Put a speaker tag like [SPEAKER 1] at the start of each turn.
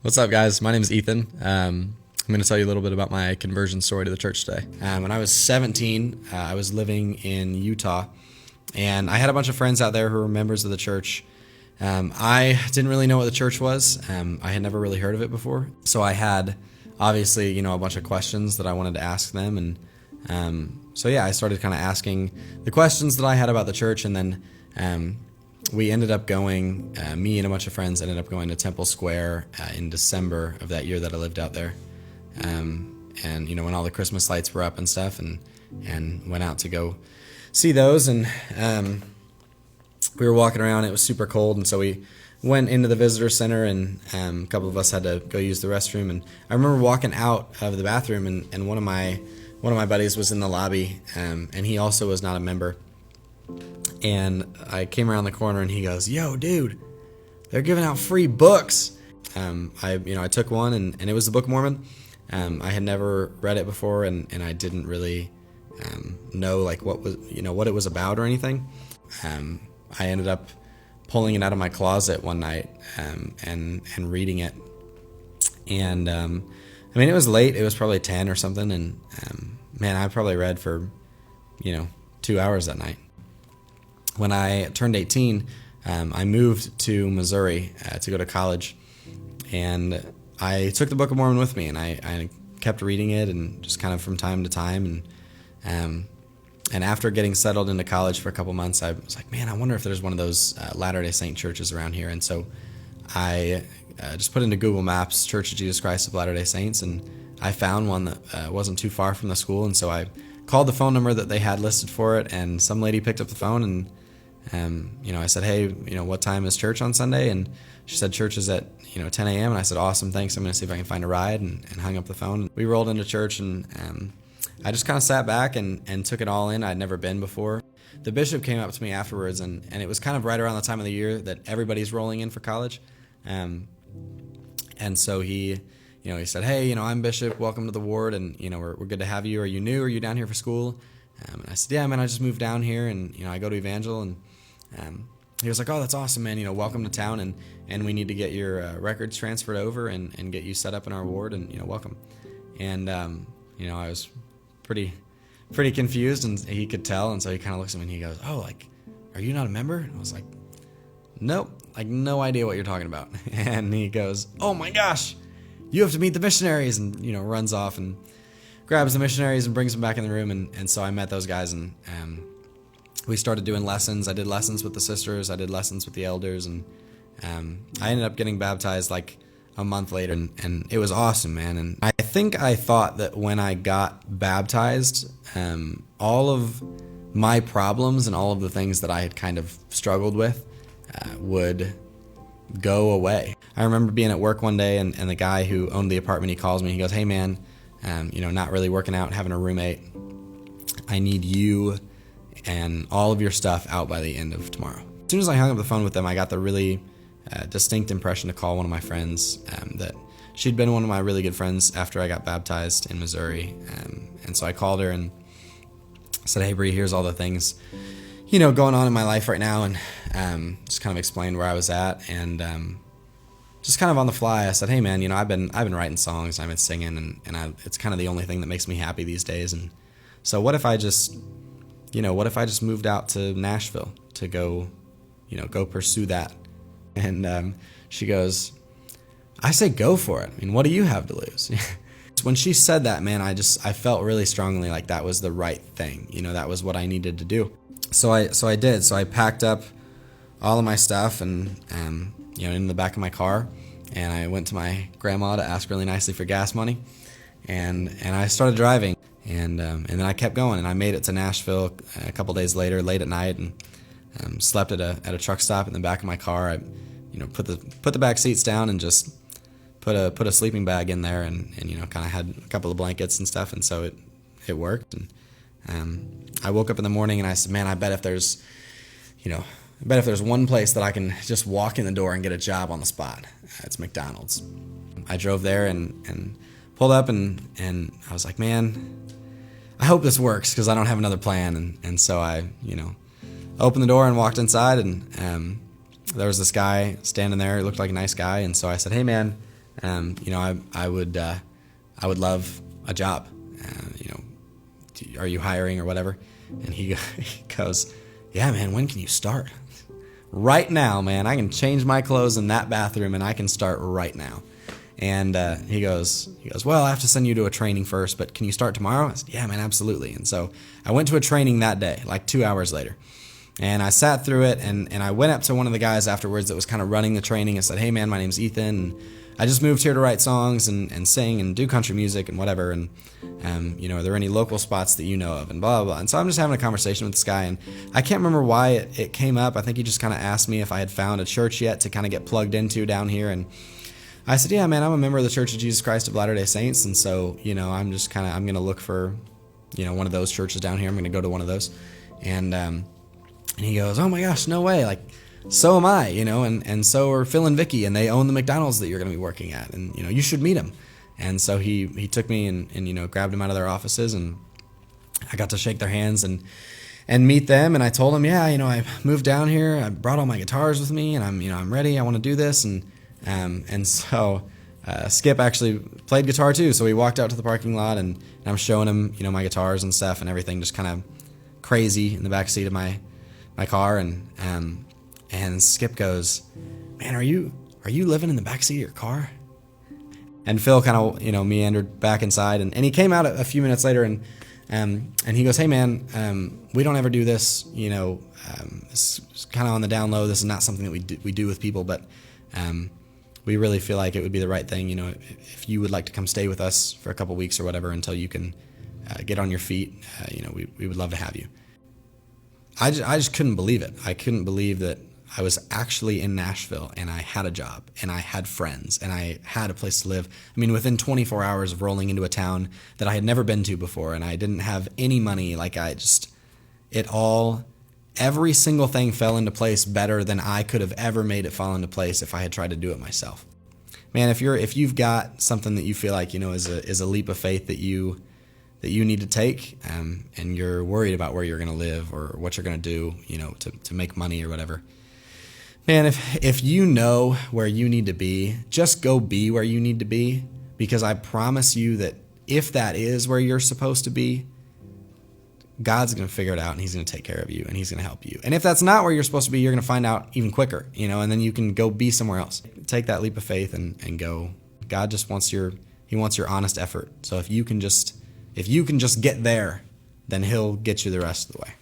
[SPEAKER 1] What's up, guys? My name is Ethan. I'm going to tell you a little bit about my conversion story to the church today. When I was 17, I was living in Utah, and I had a bunch of friends out there who were members of the church. I didn't really know what the church was. I had never really heard of it before, so I had obviously, a bunch of questions that I wanted to ask them, and I started kind of asking the questions that I had about the church, and then we ended up going, me and a bunch of friends ended up going to Temple Square in December of that year that I lived out there. When all the Christmas lights were up and stuff, and went out to go see those, and we were walking around. It was super cold, and so we went into the visitor center, and a couple of us had to go use the restroom. And I remember walking out of the bathroom, and one of my buddies was in the lobby, and he also was not a member. And I came around the corner, and he goes, "Yo, dude, they're giving out free books." I took one, and it was the Book of Mormon. I had never read it before, and I didn't really know what it was about or anything. I ended up pulling it out of my closet one night and reading it. And it was late. It was probably 10 or something, and I probably read for 2 hours that night. When I turned 18, I moved to Missouri to go to college, and I took the Book of Mormon with me, and I kept reading it, and just kind of from time to time, and after getting settled into college for a couple months, I was like, man, I wonder if there's one of those Latter-day Saint churches around here. And so I just put into Google Maps Church of Jesus Christ of Latter-day Saints, and I found one that wasn't too far from the school, and so I called the phone number that they had listed for it, and some lady picked up the phone, and I said, "Hey, what time is church on Sunday?" And she said church is at 10 a.m. And I said, "Awesome, thanks. I'm going to see if I can find a ride," and hung up the phone. We rolled into church, and I just kind of sat back and took it all in. I'd never been before. The bishop came up to me afterwards, and it was kind of right around the time of the year that everybody's rolling in for college, and so he said, "Hey, I'm Bishop. Welcome to the ward, and we're good to have you. Are you new? Are you down here for school?" And I said, "Yeah, man, I just moved down here, and I go to Evangel." And he was like, "Oh, that's awesome, man. Welcome to town, and we need to get your records transferred over and get you set up in our ward, and welcome." And I was pretty confused, and he could tell, and so he kind of looks at me and he goes, "Oh, are you not a member?" And I was like, "Nope, no idea what you're talking about." And he goes, "Oh my gosh, you have to meet the missionaries," and runs off and grabs the missionaries and brings them back in the room. And so I met those guys, and we started doing lessons. I did lessons with the sisters. I did lessons with the elders, and I ended up getting baptized a month later, and it was awesome, man. And I think I thought that when I got baptized, all of my problems and all of the things that I had kind of struggled with would go away. I remember being at work one day, and the guy who owned the apartment, he calls me. He goes, "Hey, man, not really working out, having a roommate. I need you and all of your stuff out by the end of tomorrow." As soon as I hung up the phone with them, I got the really distinct impression to call one of my friends, that she'd been one of my really good friends after I got baptized in Missouri. And so I called her and said, "Hey, Bree, here's all the things going on in my life right now," and just kind of explained where I was at, and just kind of on the fly, I said, "Hey, man, I've been writing songs, I've been singing, and it's kind of the only thing that makes me happy these days. And so what if I just moved out to Nashville to go pursue that?" And she goes, "I say go for it. I mean, what do you have to lose?" When she said that, man, I felt really strongly like that was the right thing. That was what I needed to do. So I did. So I packed up all of my stuff and in the back of my car, and I went to my grandma to ask really nicely for gas money, and I started driving, and then I kept going, and I made it to Nashville a couple days later, late at night, and slept at a truck stop in the back of my car. I put the back seats down and just put a sleeping bag in there, and kind of had a couple of blankets and stuff, and so it worked. And I woke up in the morning, and I said, "Man, I bet if there's one place that I can just walk in the door and get a job on the spot, it's McDonald's." I drove there and pulled up, and I was like, "Man, I hope this works, because I don't have another plan." And so I opened the door and walked inside, and there was this guy standing there. He looked like a nice guy, and so I said, "Hey, man, I would love a job. Are you hiring or whatever? And he goes, yeah, man, when can you start? Right now, man, I can change my clothes in that bathroom and I can start right now. And he goes, well, I have to send you to a training first, but can you start tomorrow? I said, yeah, man, absolutely. And so I went to a training that day, like 2 hours later. And I sat through it, and I went up to one of the guys afterwards that was kind of running the training and said, hey, man, my name's Ethan, and I just moved here to write songs and sing and do country music and whatever, and are there any local spots that you know of, and blah, blah, blah. And so I'm just having a conversation with this guy, and I can't remember why it came up. I think he just kind of asked me if I had found a church yet to kind of get plugged into down here, and I said, yeah, man, I'm a member of the Church of Jesus Christ of Latter-day Saints, and so, I'm going to look for, one of those churches down here. I'm going to go to one of those, and he goes, oh my gosh, no way, like, so am I, and so are Phil and Vicky, and they own the McDonald's that you're going to be working at, and, you should meet them. And so he took me and grabbed them out of their offices, and I got to shake their hands and meet them, and I told them, yeah, I moved down here, I brought all my guitars with me, and I'm ready, I want to do this, and so Skip actually played guitar too, so we walked out to the parking lot, and I'm showing him, my guitars and stuff and everything, just kind of crazy in the back seat of my car, and Skip goes, man, are you living in the backseat of your car? And Phil kind of, meandered back inside, and he came out a few minutes later, and he goes, hey, man, we don't ever do this, it's kind of on the down low. This is not something that we do with people, but we really feel like it would be the right thing, if you would like to come stay with us for a couple weeks or whatever until you can get on your feet, we would love to have you. I just couldn't believe it. I couldn't believe that I was actually in Nashville, and I had a job, and I had friends, and I had a place to live. I mean, within 24 hours of rolling into a town that I had never been to before, and I didn't have any money, every single thing fell into place better than I could have ever made it fall into place if I had tried to do it myself. Man, if you've got something that you feel like, is a leap of faith that you need to take, and you're worried about where you're going to live or what you're going to do, to make money or whatever. Man, if you know where you need to be, just go be where you need to be, because I promise you that if that is where you're supposed to be, God's going to figure it out, and he's going to take care of you, and he's going to help you. And if that's not where you're supposed to be, you're going to find out even quicker, and then you can go be somewhere else. Take that leap of faith and go. God just wants your honest effort. So if you can just get there, then he'll get you the rest of the way.